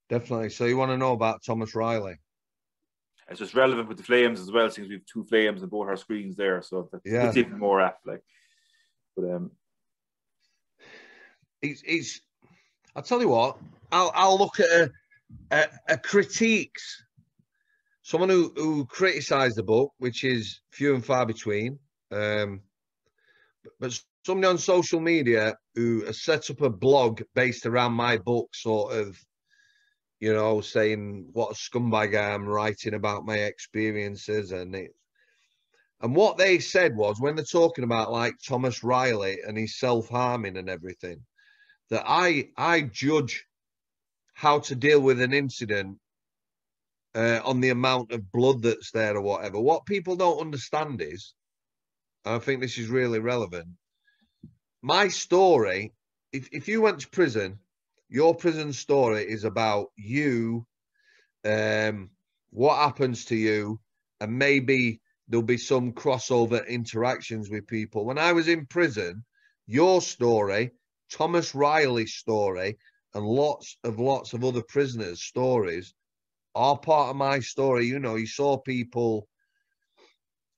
definitely. So you want to know about Thomas Riley? It's just relevant with the flames as well, since we have two flames on both our screens there, so Yeah, it's even more apt. Like, but he's. I'll tell you what. I'll look at a critiques. Someone who criticised the book, which is few and far between. But somebody on social media who has set up a blog based around my book, sort of, saying what a scumbag I am, writing about my experiences, and what they said was, when they're talking about like Thomas Riley and his self-harming and everything, that I judge how to deal with an incident on the amount of blood that's there or whatever. What people don't understand is, and I think this is really relevant, my story, if you went to prison, your prison story is about you, what happens to you, and maybe there'll be some crossover interactions with people. When I was in prison, your story, Thomas Riley's story, and lots of other prisoners' stories are part of my story. You saw people,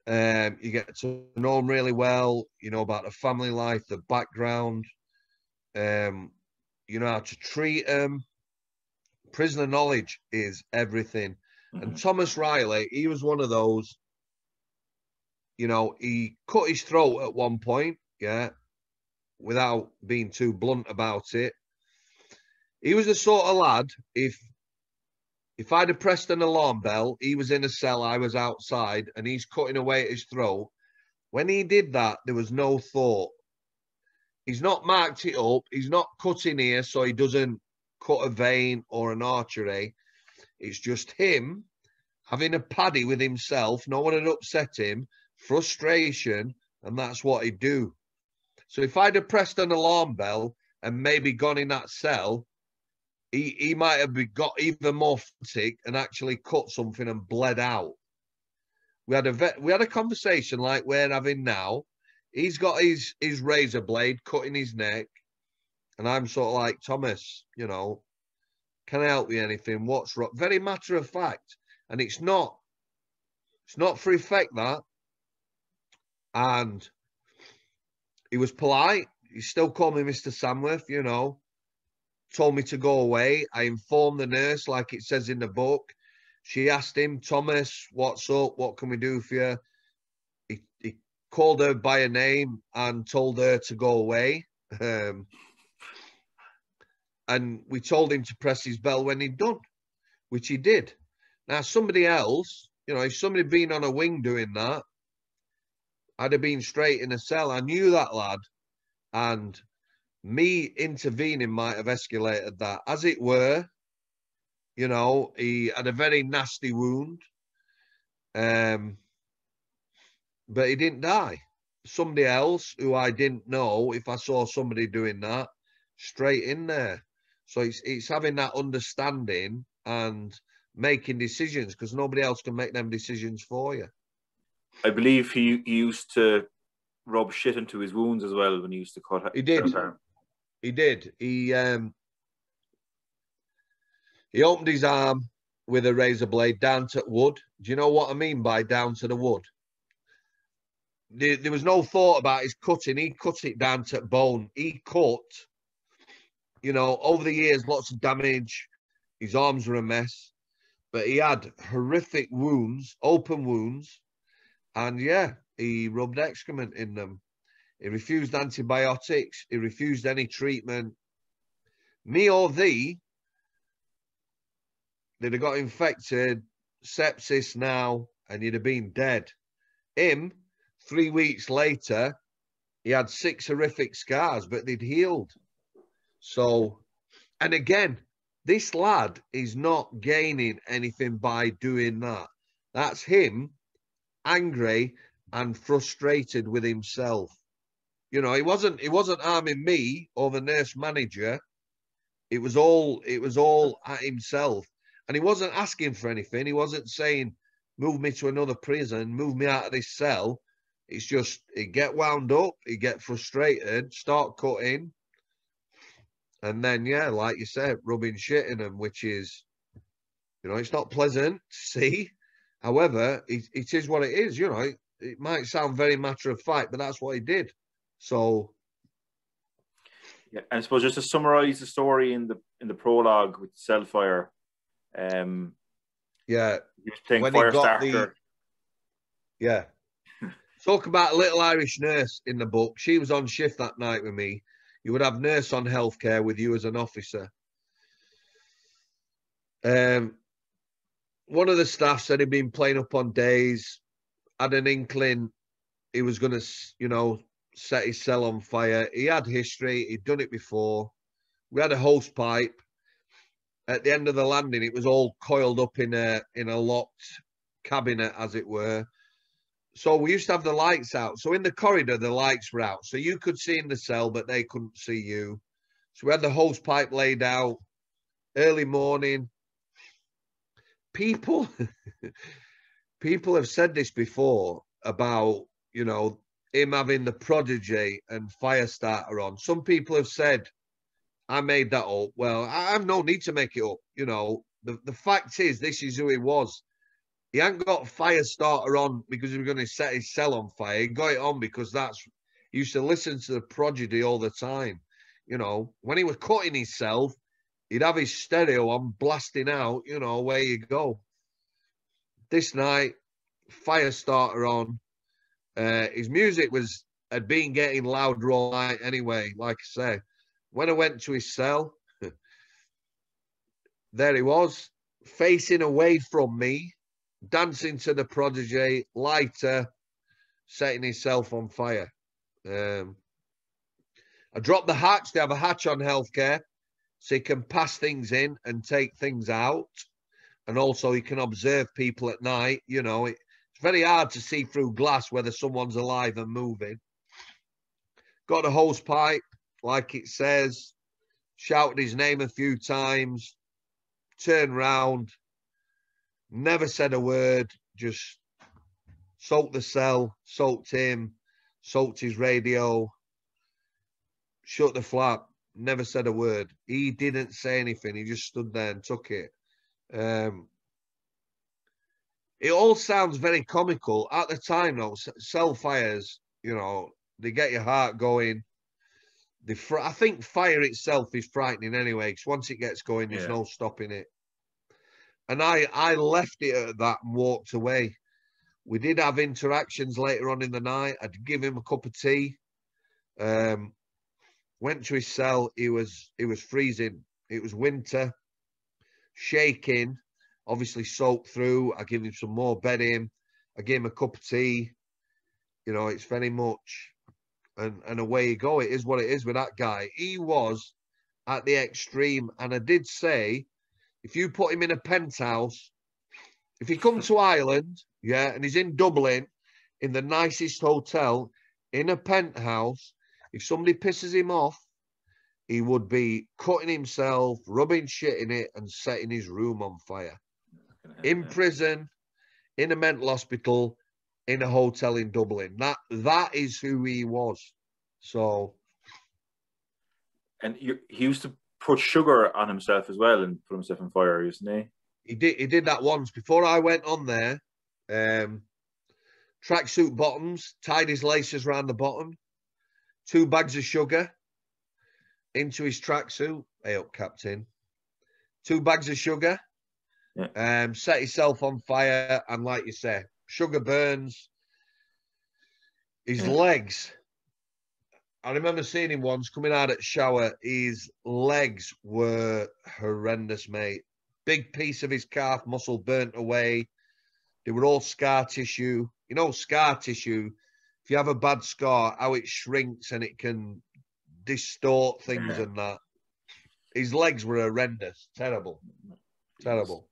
you get to know them really well, about the family life, the background, you know how to treat them. Prisoner knowledge is everything. And Thomas Riley, he was one of those, he cut his throat at one point, yeah, without being too blunt about it. He was the sort of lad, if I'd have pressed an alarm bell, he was in a cell, I was outside, and he's cutting away at his throat. When he did that, there was no thought. He's not marked it up. He's not cutting here so he doesn't cut a vein or an artery. It's just him having a paddy with himself. No one had upset him. Frustration, and that's what he'd do. So if I'd have pressed an alarm bell and maybe gone in that cell, he might have got even more frantic and actually cut something and bled out. We had a conversation like we're having now. He's got his razor blade cutting his neck, and I'm sort of like, Thomas, can I help you anything? What's wrong? Very matter of fact, and it's not for effect, that. And he was polite. He still called me Mr. Samworth, told me to go away. I informed the nurse, like it says in the book. She asked him, Thomas, what's up? What can we do for you? He called her by her name and told her to go away. And we told him to press his bell when he'd done, which he did. Now, somebody else, if somebody had been on a wing doing that, I'd have been straight in a cell. I knew that lad, and me intervening might have escalated that. As it were, he had a very nasty wound, but he didn't die. Somebody else who I didn't know, if I saw somebody doing that, straight in there. So it's having that understanding and making decisions, because nobody else can make them decisions for you. I believe he used to rub shit into his wounds as well when he used to cut. He did. He did. He opened his arm with a razor blade down to wood. Do you know what I mean by down to the wood? There was no thought about his cutting. He cut it down to bone. He cut, over the years, lots of damage. His arms were a mess. But he had horrific wounds, open wounds. And yeah, he rubbed excrement in them. He refused antibiotics. He refused any treatment. Me or they'd have got infected, sepsis now, and he'd have been dead. Him, 3 weeks later, he had 6 horrific scars, but they'd healed. So, and again, this lad is not gaining anything by doing that. That's him angry and frustrated with himself. He wasn't harming me or the nurse manager. It was all at himself. And he wasn't asking for anything. He wasn't saying, move me to another prison, move me out of this cell. It's just, he'd get wound up, he'd get frustrated, start cutting. And then, yeah, like you said, rubbing shit in them, which is, you know, it's not pleasant to see. However, it is what it is. You know, it might sound very matter of fact, but that's what he did. So, yeah, and I suppose just to summarize the story in the prologue with Cellfire, yeah, he was playing when he got Firestarter. Yeah. Talk about a little Irish nurse in the book. She was on shift that night with me. You would have nurse on healthcare with you as an officer. One of the staff said he'd been playing up on days, had an inkling he was going to, you know, set his cell on fire. He had history. He'd done it before. We had a hose pipe. At the end of the landing, it was all coiled up in a locked cabinet, as it were. So we used to have the lights out. So in the corridor, the lights were out. So you could see in the cell, but they couldn't see you. So we had the hose pipe laid out. Early morning. People have said this before about, you know, him having the Prodigy and Firestarter on. Some people have said, I made that up. Well, I have no need to make it up. You know, the fact is, this is who he was. He hadn't got Firestarter on because he was going to set his cell on fire. He got it on because he used to listen to the Prodigy all the time. You know, when he was cutting himself, he'd have his stereo on blasting out, you know, where you go. This night, Firestarter on. His music had been getting louder all night anyway, like I say. When I went to his cell, there he was, facing away from me, dancing to the Prodigy, lighter, setting himself on fire. I dropped the hatch. They have a hatch on healthcare, so he can pass things in and take things out. And also he can observe people at night. You know, it's very hard to see through glass whether someone's alive and moving. Got a hose pipe, like it says, shouted his name a few times, turned round, never said a word, just soaked the cell, soaked him, soaked his radio, shut the flap, never said a word. He didn't say anything. He just stood there and took it. It all sounds very comical. At the time, though, cell fires, you know, they get your heart going. I think fire itself is frightening anyway, because once it gets going, there's no stopping it. And I left it at that and walked away. We did have interactions later on in the night. I'd give him a cup of tea. Went to his cell. It was freezing. It was winter, shaking, obviously soaked through. I give him some more bedding. I gave him a cup of tea. You know, it's very much, and away you go. It is what it is with that guy. He was at the extreme. And I did say, if you put him in a penthouse, if he come to Ireland, yeah, and he's in Dublin, in the nicest hotel, in a penthouse, if somebody pisses him off, he would be cutting himself, rubbing shit in it, and setting his room on fire. In prison, in a mental hospital, in a hotel in Dublin. That is who he was. So, and he used to put sugar on himself as well and put himself on fire, isn't he? He did that once before I went on there. Tracksuit bottoms, tied his laces around the bottom, 2 bags of sugar into his tracksuit. Hey up, Captain. 2 bags of sugar. Yeah. Set himself on fire, and like you say, sugar burns. His legs. I remember seeing him once coming out of the shower. His legs were horrendous, mate. Big piece of his calf muscle burnt away. They were all scar tissue. You know, scar tissue, if you have a bad scar, how it shrinks and it can distort things and that. His legs were horrendous. Terrible. Terrible.